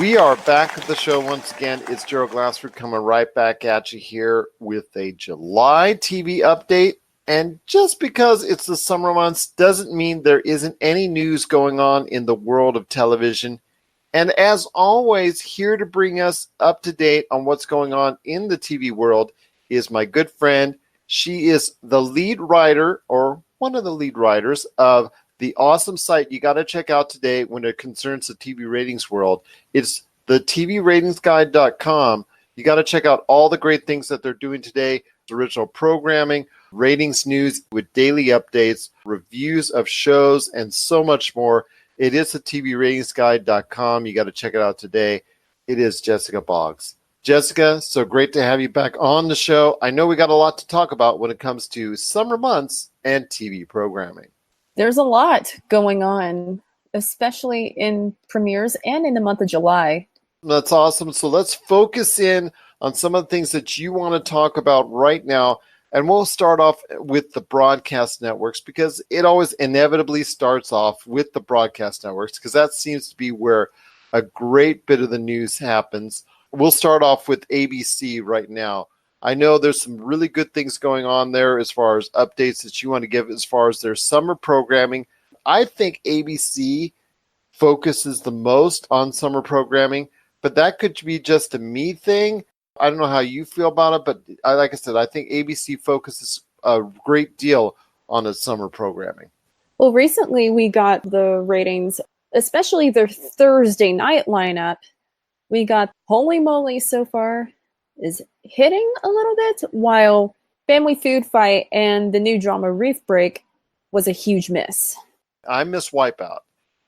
We are back at the show once again. It's Gerald Glassford coming right back at you here with a July TV update. And just because it's the summer months doesn't mean there isn't any news going on in the world of television. And as always, here to bring us up to date on what's going on in the TV world is my good friend. She is the lead writer, or one of the lead writers, of the awesome site you got to check out today when it concerns the TV ratings world. It's the TVRatingsGuide.com. You got to check out all the great things that they're doing today. Original programming, ratings news with daily updates, reviews of shows, and so much more. It is the TVRatingsGuide.com. You got to check it out today. It is Jessica Boggs. Jessica, so great to have you back on the show. I know we got a lot to talk about when it comes to summer months and TV programming. There's a lot going on, especially in premieres and in the month of July. That's awesome. So let's focus in on some of the things that you want to talk about right now. And we'll start off with the broadcast networks because it always inevitably starts off with the broadcast networks because that seems to be where a great bit of the news happens. We'll start off with ABC right now. I know there's some really good things going on there as far as updates that you want to give as far as their summer programming. I think ABC focuses the most on summer programming, but that could be just a me thing. I don't know how you feel about it, but like I said, I think ABC focuses a great deal on its summer programming. Well, recently we got the ratings, especially their Thursday night lineup. We got Holy Moly so far is hitting a little bit, while Family Food Fight and the new drama Reef Break was a huge miss. I miss Wipeout.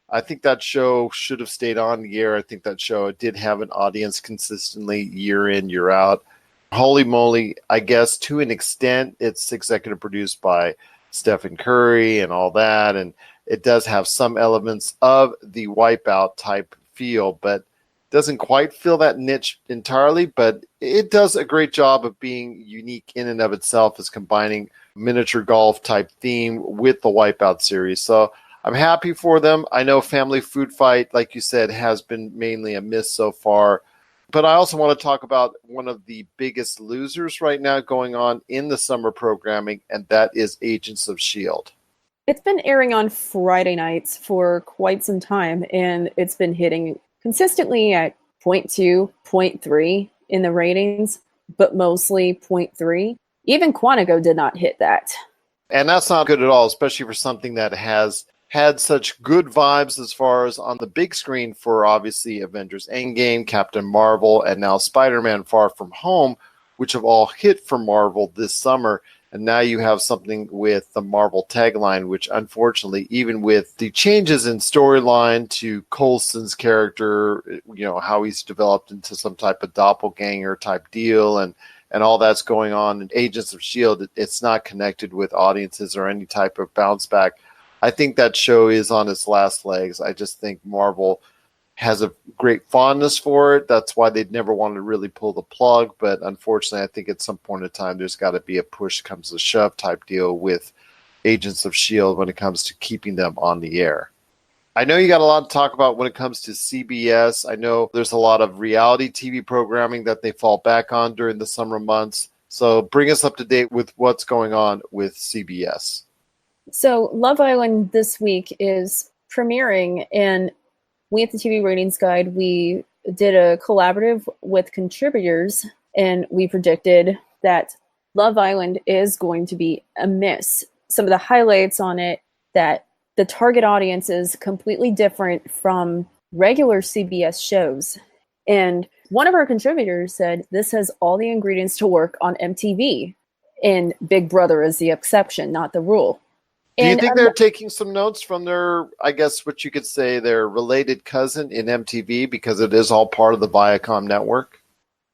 I think that show should have stayed on the air. I think that show did have an audience consistently year in, year out. Holy Moly, I guess to an extent, it's executive produced by Stephen Curry and all that, and it does have some elements of the Wipeout type feel, but doesn't quite feel that niche entirely, but it does a great job of being unique in and of itself as combining miniature golf type theme with the Wipeout series. So I'm happy for them. I know Family Food Fight, like you said, has been mainly a miss so far. But I also want to talk about one of the biggest losers right now going on in the summer programming, and that is Agents of S.H.I.E.L.D. It's been airing on Friday nights for quite some time, and it's been hitting consistently at 0.2, 0.3 in the ratings, but mostly 0.3. Even Quantico did not hit that. And that's not good at all, especially for something that has had such good vibes as far as on the big screen for obviously Avengers Endgame, Captain Marvel, and now Spider-Man Far From Home, which have all hit for Marvel this summer. And now you have something with the Marvel tagline, which unfortunately, even with the changes in storyline to Coulson's character, you know, how he's developed into some type of doppelganger type deal and all that's going on in Agents of S.H.I.E.L.D., it's not connected with audiences or any type of bounce back. I think that show is on its last legs. I just think Marvel has a great fondness for it. That's why they'd never wanted to really pull the plug. But unfortunately, I think at some point in time, there's got to be a push comes to shove type deal with Agents of S.H.I.E.L.D. when it comes to keeping them on the air. I know you got a lot to talk about when it comes to CBS. I know there's a lot of reality TV programming that they fall back on during the summer months. So bring us up to date with what's going on with CBS. So Love Island this week is premiering, and we at the TV Ratings Guide, we did a collaborative with contributors, and we predicted that Love Island is going to be a miss. Some of the highlights on it, that the target audience is completely different from regular CBS shows. And one of our contributors said this has all the ingredients to work on MTV, and Big Brother is the exception, not the rule. Do you think they're taking some notes from their, I guess what you could say, their related cousin in MTV because it is all part of the Viacom network?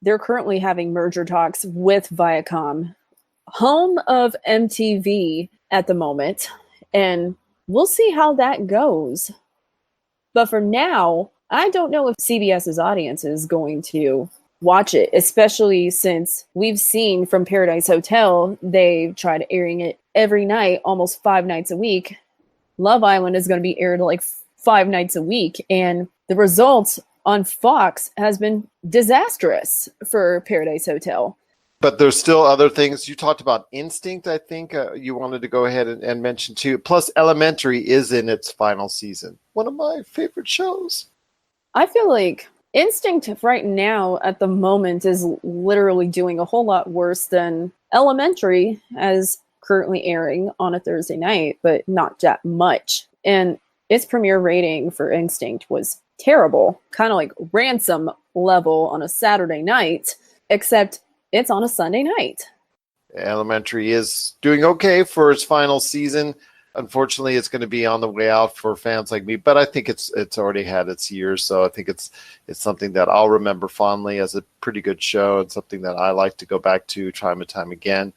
They're currently having merger talks with Viacom, home of MTV at the moment, and we'll see how that goes. But for now, I don't know if CBS's audience is going to watch it, especially since we've seen from Paradise Hotel, they tried airing it every night, almost 5 nights a week. Love Island is going to be aired like 5 nights a week, and the results on Fox has been disastrous for Paradise Hotel. But there's still other things. You talked about Instinct, I think you wanted to go ahead and mention too. Plus, Elementary is in its final season. One of my favorite shows. I feel like Instinct right now at the moment is literally doing a whole lot worse than Elementary, as currently airing on a Thursday night, but not that much. And its premiere rating for Instinct was terrible, kind of like Ransom level on a Saturday night, except it's on a Sunday night. Elementary is doing okay for its final season. Unfortunately, it's going to be on the way out for fans like me, but I think it's already had its years, so I think it's something that I'll remember fondly as a pretty good show and something that I like to go back to time and time again.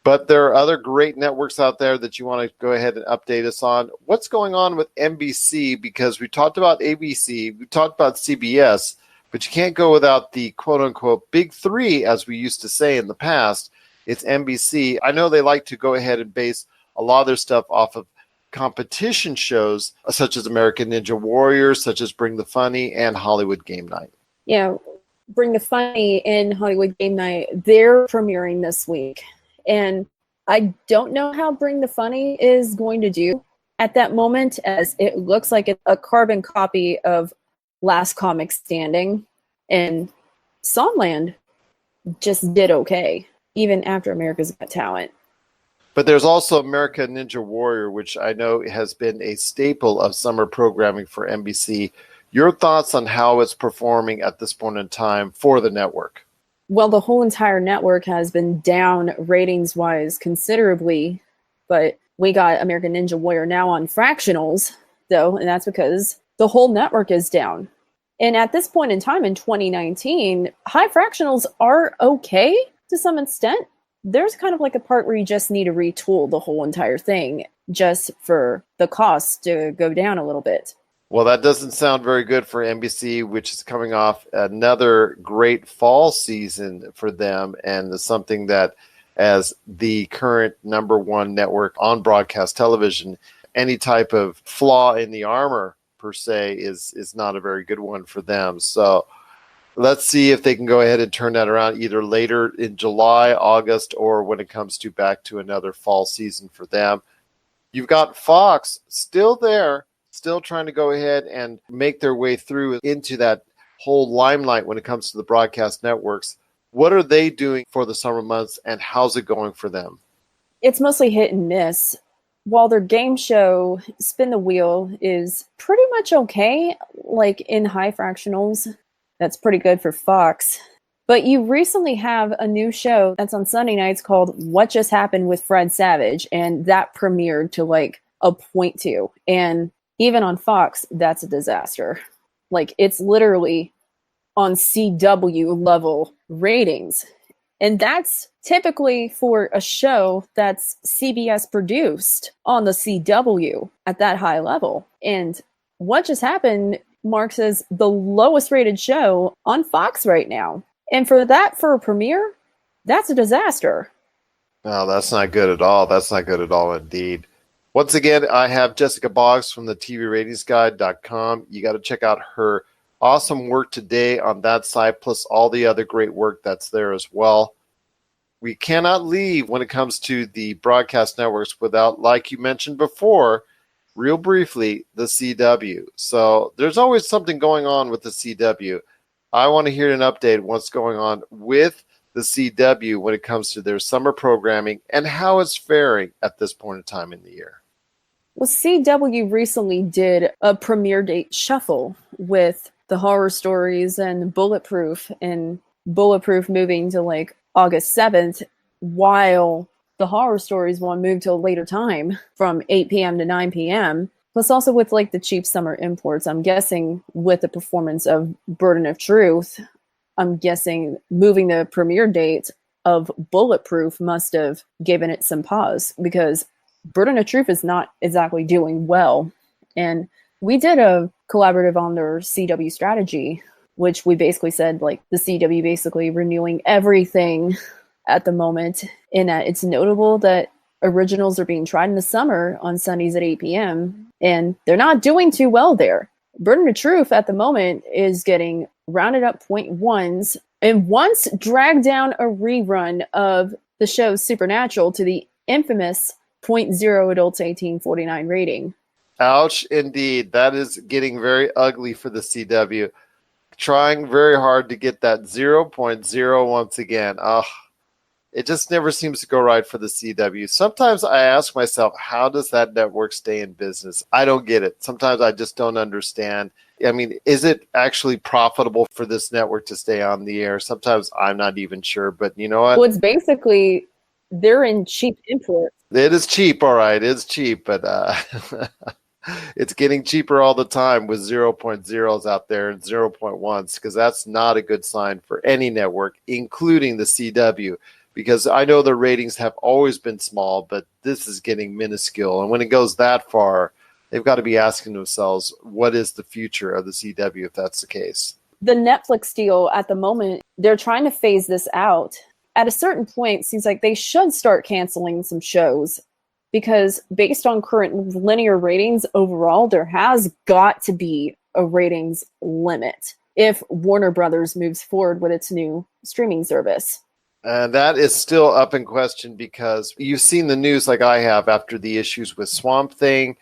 But there are other great networks out there that you want to go ahead and update us on. What's going on with NBC? Because we talked about ABC, we talked about CBS, but you can't go without the quote-unquote big three, as we used to say in the past. It's NBC. I know they like to go ahead and base a lot of their stuff off of competition shows such as American Ninja Warrior, such as Bring the Funny, and Hollywood Game Night. Yeah, Bring the Funny and Hollywood Game Night, they're premiering this week. And I don't know how Bring the Funny is going to do at that moment, as it looks like it's a carbon copy of Last Comic Standing. And Songland just did okay, even after America's Got Talent. But there's also America Ninja Warrior, which I know has been a staple of summer programming for NBC. Your thoughts on how it's performing at this point in time for the network? Well, the whole entire network has been down ratings-wise considerably, but we got American Ninja Warrior now on fractionals, though, and that's because the whole network is down. And at this point in time in 2019, high fractionals are okay to some extent. There's kind of like a part where you just need to retool the whole entire thing just for the cost to go down a little bit. Well, that doesn't sound very good for NBC, which is coming off another great fall season for them, and something that, as the current number one network on broadcast television, any type of flaw in the armor, per se, is not a very good one for them. So let's see if they can go ahead and turn that around either later in July, August, or when it comes to back to another fall season for them. You've got Fox still there, still trying to go ahead and make their way through into that whole limelight when it comes to the broadcast networks. What are they doing for the summer months, and how's it going for them? It's mostly hit and miss. While their game show, Spin the Wheel, is pretty much okay, like in high fractionals, that's pretty good for Fox. But you recently have a new show that's on Sunday nights called What Just Happened with Fred Savage, and that premiered to like a 0.2. And even on Fox, that's a disaster. Like, it's literally on CW level ratings. And that's typically for a show that's CBS produced on the CW at that high level. And What Just Happened marks as the lowest rated show on Fox right now. And for a premiere, that's a disaster. No, that's not good at all. That's not good at all indeed. Once again, I have Jessica Boggs from the TVRatingsGuide.com. You got to check out her awesome work today on that site, plus all the other great work that's there as well. We cannot leave when it comes to the broadcast networks without, like you mentioned before, real briefly, the CW. So there's always something going on with the CW. I want to hear an update on what's going on with the CW when it comes to their summer programming and how it's faring at this point in time in the year. Well, CW recently did a premiere date shuffle with the horror stories and Bulletproof, and Bulletproof moving to like August 7th, while the horror stories one moved to a later time from 8 p.m. to 9 p.m. Plus also with like the cheap summer imports, I'm guessing with the performance of Burden of Truth, I'm guessing moving the premiere date of Bulletproof must have given it some pause, because Burden of Truth is not exactly doing well. And we did a collaborative on their CW strategy, which we basically said like the CW basically renewing everything at the moment, in that it's notable that originals are being tried in the summer on Sundays at 8 p.m. and they're not doing too well there. Burden of Truth at the moment is getting rounded up 0.1s and once dragged down a rerun of the show Supernatural to the infamous 0.0 adults 1849 rating. Ouch, indeed. That is getting very ugly for the CW. Trying very hard to get that 0.0 once again. It just never seems to go right for the CW. Sometimes I ask myself, how does that network stay in business? I don't get it. Sometimes I just don't understand. I mean, is it actually profitable for this network to stay on the air? Sometimes I'm not even sure, but you know what? Well, it's basically, they're in cheap imports. It is cheap, all right. It's cheap, but it's getting cheaper all the time with 0.0s out there and 0.1s, because that's not a good sign for any network, including the CW. Because I know their ratings have always been small, but this is getting minuscule. And when it goes that far, they've got to be asking themselves, what is the future of the CW if that's the case? The Netflix deal at the moment, they're trying to phase this out. At a certain point, it seems like they should start canceling some shows, because based on current linear ratings overall, there has got to be a ratings limit if Warner Brothers moves forward with its new streaming service. And that is still up in question, because you've seen the news like I have after the issues with Swamp Thing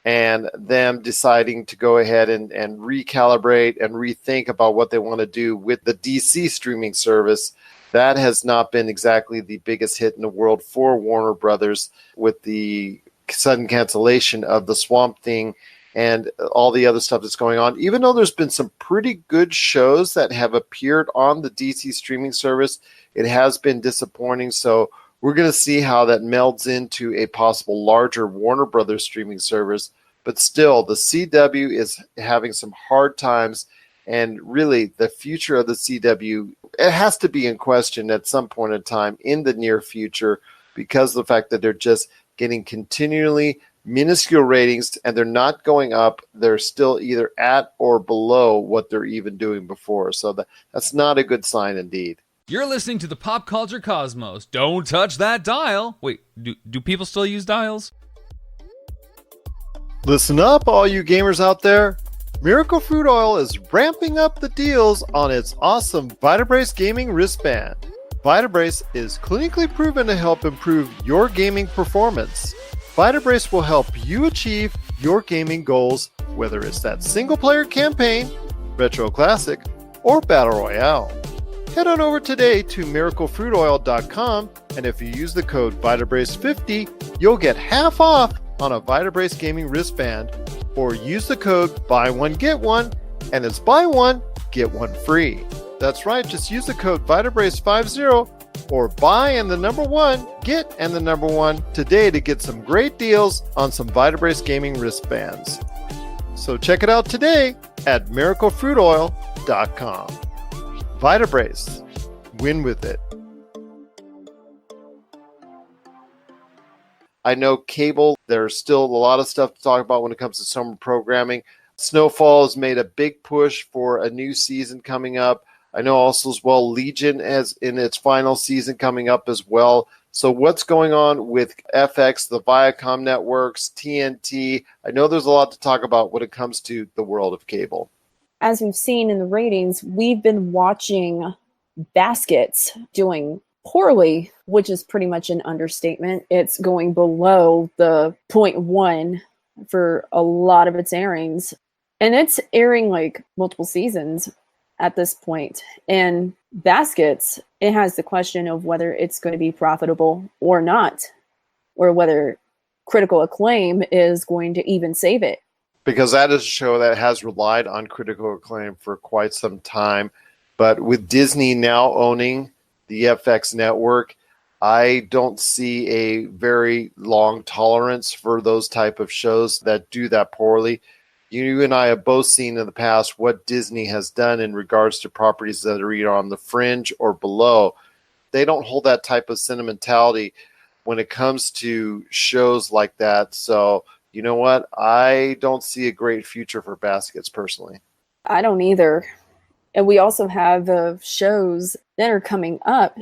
and them deciding to go ahead and recalibrate and rethink about what they want to do with the DC streaming service. That has not been exactly the biggest hit in the world for Warner Brothers, with the sudden cancellation of the Swamp Thing and all the other stuff that's going on. Even though there's been some pretty good shows that have appeared on the DC streaming service, it has been disappointing. So we're going to see how that melds into a possible larger Warner Brothers streaming service. But still, the CW is having some hard times. And really, the future of the CW, it has to be in question at some point in time in the near future, because of the fact that they're just getting continually minuscule ratings and they're not going up. They're still either at or below what they're even doing before. So that's not a good sign indeed. You're listening to the Pop Culture Cosmos. Don't touch that dial. Wait, do people still use dials? Listen up, all you gamers out there. Miracle Fruit Oil is ramping up the deals on its awesome Vitabrace gaming wristband. Vitabrace is clinically proven to help improve your gaming performance. Vitabrace will help you achieve your gaming goals, whether it's that single-player campaign, retro classic, or battle royale. Head on over today to miraclefruitoil.com, and if you use the code Vitabrace50, you'll get half off on a Vitabrace gaming wristband, or use the code buy one get one, and it's buy one get one free. That's right, just use the code Vitabrace50 or buy and the number one, get and the number one today to get some great deals on some Vitabrace gaming wristbands. So check it out today at miraclefruitoil.com. Vitabrace, win with it. I know cable, there's still a lot of stuff to talk about when it comes to summer programming. Snowfall has made a big push for a new season coming up. I know also as well Legion has in its final season coming up as well. So what's going on with FX, the Viacom networks, TNT? I know there's a lot to talk about when it comes to the world of cable. As we've seen in the ratings, we've been watching Baskets doing poorly, which is pretty much an understatement. It's going below the 0.1 for a lot of its airings. And it's airing like multiple seasons at this point. And Baskets, it has the question of whether it's going to be profitable or not, or whether critical acclaim is going to even save it. Because that is a show that has relied on critical acclaim for quite some time. But with Disney now owning the FX network, I don't see a very long tolerance for those type of shows that do that poorly. You and I have both seen in the past what Disney has done in regards to properties that are either on the fringe or below. They don't hold that type of sentimentality when it comes to shows like that. So, you know what? I don't see a great future for Baskets personally. I don't either. And we also have shows that are coming up.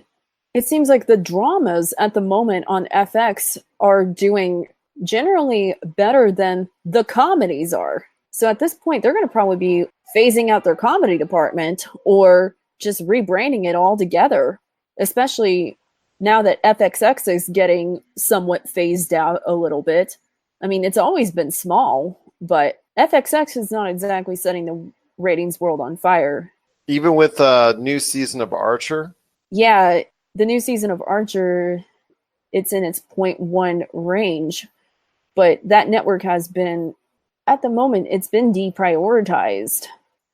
It seems like the dramas at the moment on FX are doing generally better than the comedies are. So at this point, they're going to probably be phasing out their comedy department or just rebranding it all together, especially now that FXX is getting somewhat phased out a little bit. I mean, it's always been small, but FXX is not exactly setting the ratings world on fire. Even with a new season of Archer? Yeah, the new season of Archer, it's in its 0.1 range, but that network has been, at the moment, it's been deprioritized,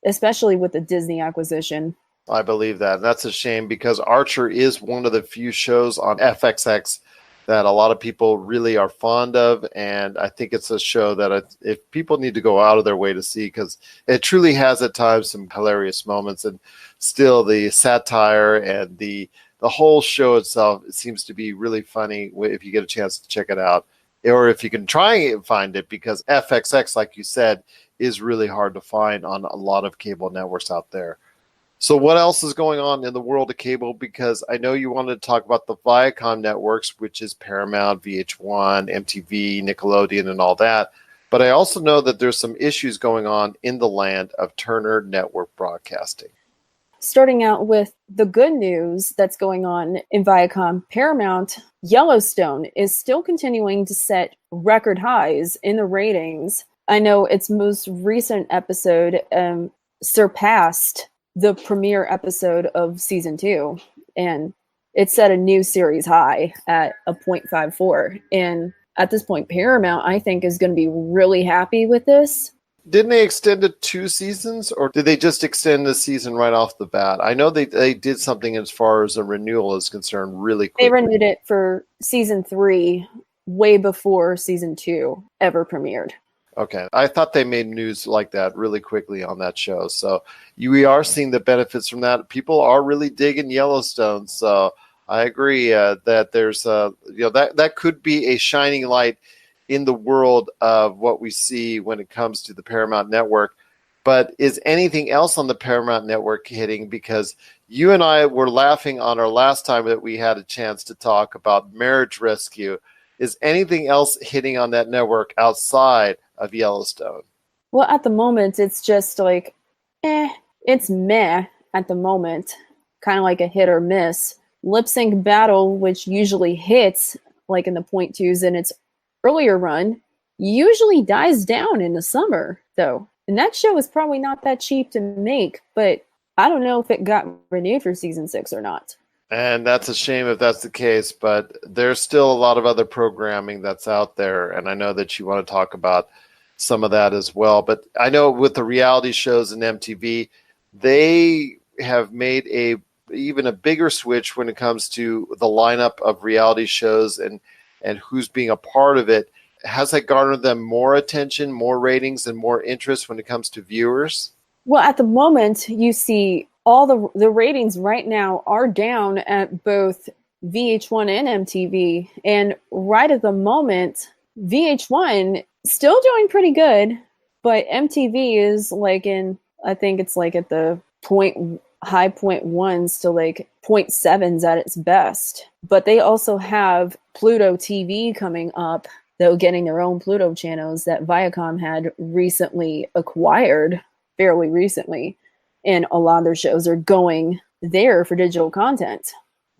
especially with the Disney acquisition. I believe that. And that's a shame because Archer is one of the few shows on FXX that a lot of people really are fond of. And I think it's a show that if people need to go out of their way to see, because it truly has at times some hilarious moments. And still the satire and the whole show itself, it seems to be really funny if you get a chance to check it out. Or if you can try and find it, because FXX, like you said, is really hard to find on a lot of cable networks out there. So what else is going on in the world of cable? Because I know you wanted to talk about the Viacom networks, which is Paramount, VH1, MTV, Nickelodeon, and all that. But I also know that there's some issues going on in the land of Turner Network Broadcasting. Starting out with the good news that's going on in Viacom, Paramount, Yellowstone is still continuing to set record highs in the ratings. I know its most recent episode surpassed the premiere episode of season 2, and it set a new series high at a 0.54. And at this point, Paramount, I think, is going to be really happy with this. Didn't they extend it 2 seasons, or did they just extend the season right off the bat? I know they did something as far as a renewal is concerned really quickly. They renewed it for season 3 way before season 2 ever premiered. Okay. I thought they made news like that really quickly on that show. So we are seeing the benefits from that. People are really digging Yellowstone. So I agree that there's that could be a shining light in the world of what we see when it comes to the Paramount Network. But is anything else on the Paramount Network hitting? Because you and I were laughing on our last time that we had a chance to talk about Marriage Rescue. Is anything else hitting on that network outside of Yellowstone? Well, at the moment, it's just like, it's meh at the moment. Kind of like a hit or miss. Lip Sync Battle, which usually hits like in the 0.2s in its earlier run, usually dies down in the summer, though. And that show is probably not that cheap to make, but I don't know if it got renewed for season 6 or not. And that's a shame if that's the case, but there's still a lot of other programming that's out there, and I know that you want to talk about some of that as well. But I know with the reality shows in MTV, they have made even a bigger switch when it comes to the lineup of reality shows and who's being a part of it. Has that garnered them more attention, more ratings, and more interest when it comes to viewers? Well, at the moment, you see all the ratings right now are down at both VH1 and MTV. And right at the moment, VH1 still doing pretty good, but MTV is like I think it's like at the high 0.1s to like 0.7s at its best. But they also have Pluto TV coming up, though, getting their own Pluto channels that Viacom had recently acquired, fairly recently. And a lot of their shows are going there for digital content.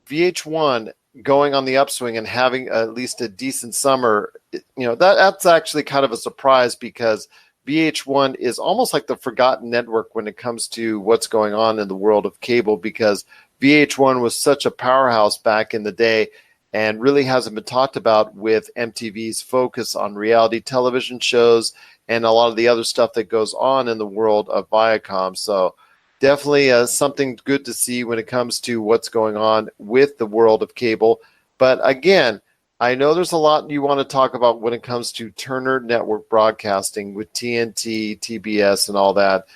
VH1 going on the upswing and having at least a decent summer, that's actually kind of a surprise, because VH1 is almost like the forgotten network when it comes to what's going on in the world of cable, because VH1 was such a powerhouse back in the day and really hasn't been talked about with MTV's focus on reality television shows and a lot of the other stuff that goes on in the world of Viacom. So definitely something good to see when it comes to what's going on with the world of cable. But again, I know there's a lot you want to talk about when it comes to Turner Network Broadcasting with TNT, TBS, and all that.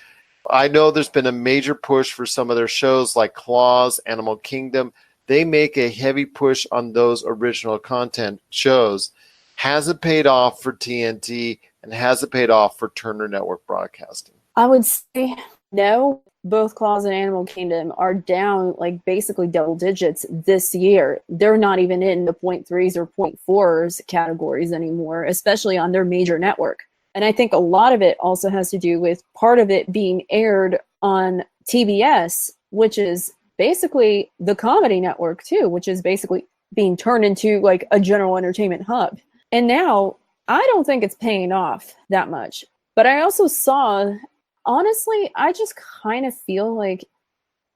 I know there's been a major push for some of their shows like Claws, Animal Kingdom. They make a heavy push on those original content shows. Has it paid off for TNT, and has it paid off for Turner Network Broadcasting? I would say no. Both Claws and Animal Kingdom are down like basically double digits this year. They're not even in the 0.3s or 0.4s categories anymore, especially on their major network. And I think a lot of it also has to do with part of it being aired on TBS, which is basically the comedy network too, which is basically being turned into like a general entertainment hub. And now I don't think it's paying off that much. But I also saw, honestly, I just kind of feel like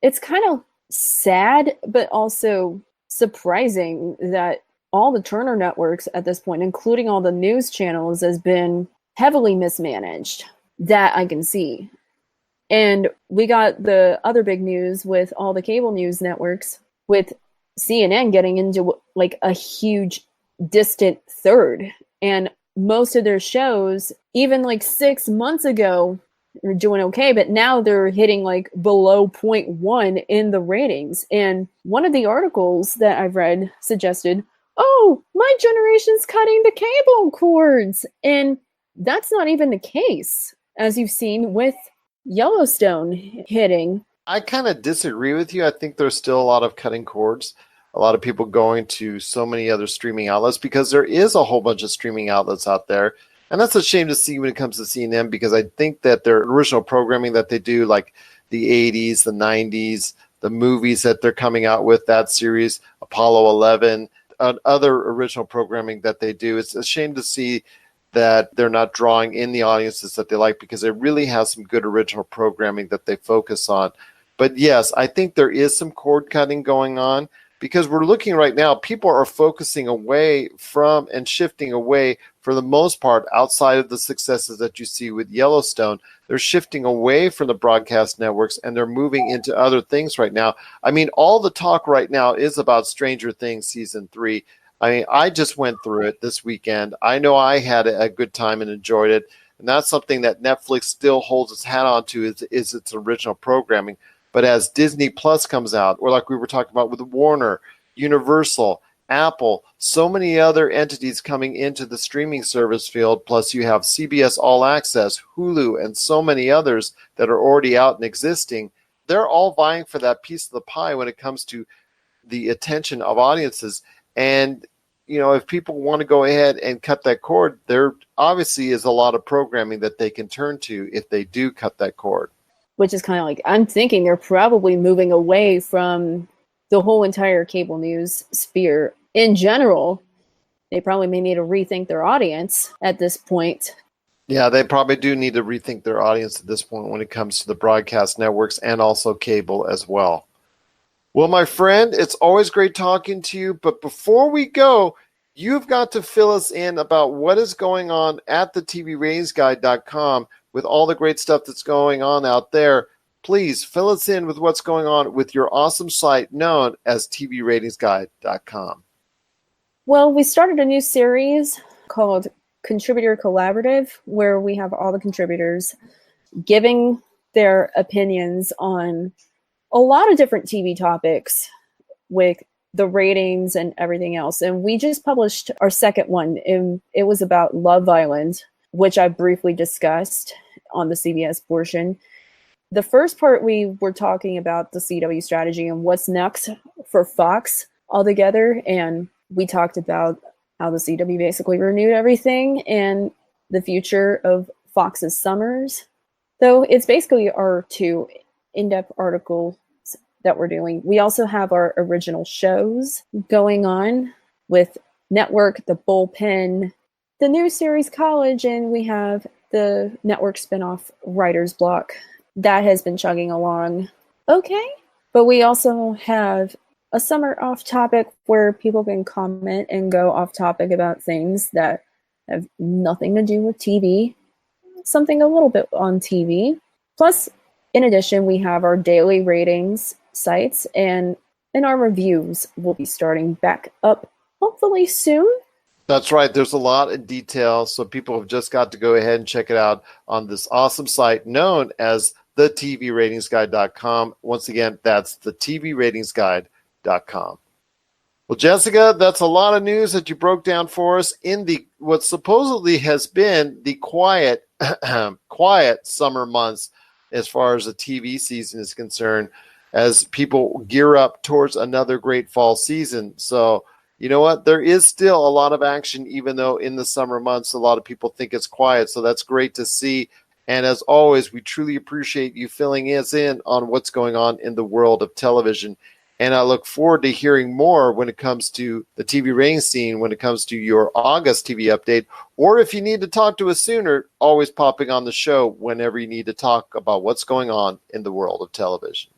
it's kind of sad, but also surprising that all the Turner networks at this point, including all the news channels, has been heavily mismanaged. That I can see. And we got the other big news with all the cable news networks, with CNN getting into like a huge distant third. And most of their shows, even like 6 months ago, were doing okay, but now they're hitting like below 0.1 in the ratings. And one of the articles that I've read suggested, oh, my generation's cutting the cable cords. And that's not even the case, as you've seen with Yellowstone hitting. I kind of disagree with you. I think there's still a lot of cutting cords, a lot of people going to so many other streaming outlets, because there is a whole bunch of streaming outlets out there. And that's a shame to see when it comes to CNN, because I think that their original programming that they do, like the 80s, the 90s, the movies that they're coming out with, that series, Apollo 11, other original programming that they do, it's a shame to see that they're not drawing in the audiences that they like, because they really have some good original programming that they focus on. But yes, I think there is some cord cutting going on, because we're looking right now, people are focusing away from and shifting away, for the most part, outside of the successes that you see with Yellowstone. They're shifting away from the broadcast networks and they're moving into other things right now. I mean, all the talk right now is about Stranger Things season 3. I mean, I just went through it this weekend. I know I had a good time and enjoyed it. And that's something that Netflix still holds its hat on to, is its original programming. But as Disney Plus comes out, or like we were talking about with Warner, Universal, Apple, so many other entities coming into the streaming service field, plus you have CBS All Access, Hulu, and so many others that are already out and existing, they're all vying for that piece of the pie when it comes to the attention of audiences. And, you know, if people want to go ahead and cut that cord, there obviously is a lot of programming that they can turn to if they do cut that cord. Which is kind of like, I'm thinking they're probably moving away from the whole entire cable news sphere in general. They probably may need to rethink their audience at this point. Yeah, they probably do need to rethink their audience at this point when it comes to the broadcast networks and also cable as well. Well, my friend, it's always great talking to you. But before we go, you've got to fill us in about what is going on at the TVRatingsGuide.com with all the great stuff that's going on out there. Please fill us in with what's going on with your awesome site known as TVRatingsGuide.com. Well, we started a new series called Contributor Collaborative, where we have all the contributors giving their opinions on a lot of different TV topics with the ratings and everything else. And we just published our second one. It was about Love Island, which I briefly discussed on the CBS portion. The first part, we were talking about the CW strategy and what's next for Fox altogether. And we talked about how the CW basically renewed everything and the future of Fox's summers. So it's basically our two in-depth articles that we're doing. We also have our original shows going on with Network, The Bullpen, the new series College, and we have the network spinoff Writer's Block. That has been chugging along okay. But we also have a summer off topic where people can comment and go off topic about things that have nothing to do with TV, something a little bit on TV. Plus, in addition, we have our daily ratings sites, and our reviews will be starting back up hopefully soon. That's right. There's a lot of detail, so people have just got to go ahead and check it out on this awesome site known as the TVRatingsGuide.com. Once again, that's the TVRatingsGuide.com. Well, Jessica, that's a lot of news that you broke down for us in the what supposedly has been the quiet summer months as far as the TV season is concerned, as people gear up towards another great fall season. So you know what? There is still a lot of action, even though in the summer months, a lot of people think it's quiet. So that's great to see. And as always, we truly appreciate you filling us in on what's going on in the world of television. And I look forward to hearing more when it comes to the TV rating scene, when it comes to your August TV update, or if you need to talk to us sooner, always popping on the show whenever you need to talk about what's going on in the world of television.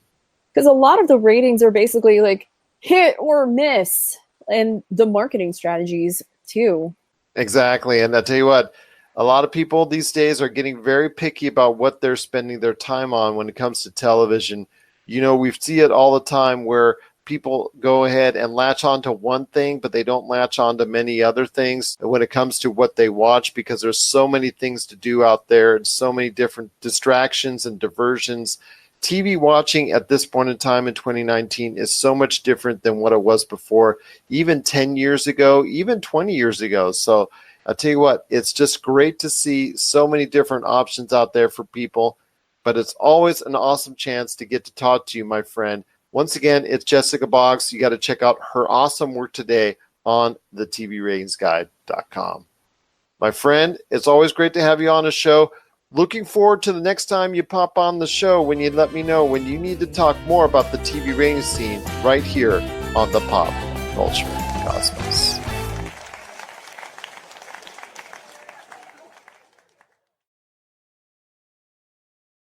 Because a lot of the ratings are basically like hit or miss, and the marketing strategies too. Exactly. And I tell you what, a lot of people these days are getting very picky about what they're spending their time on when it comes to television. You know, we see it all the time where people go ahead and latch on to one thing, but they don't latch on to many other things when it comes to what they watch, because there's so many things to do out there and so many different distractions and diversions. TV watching at this point in time in 2019 is so much different than what it was before, even 10 years ago, even 20 years ago. So I'll tell you what, it's just great to see so many different options out there for people, but it's always an awesome chance to get to talk to you, my friend. Once again, it's Jessica Boggs. You got to check out her awesome work today on the TVRatingsGuide.com. My friend, it's always great to have you on the show. Looking forward to the next time you pop on the show when you let me know when you need to talk more about the TV rating scene right here on the Pop Culture Cosmos.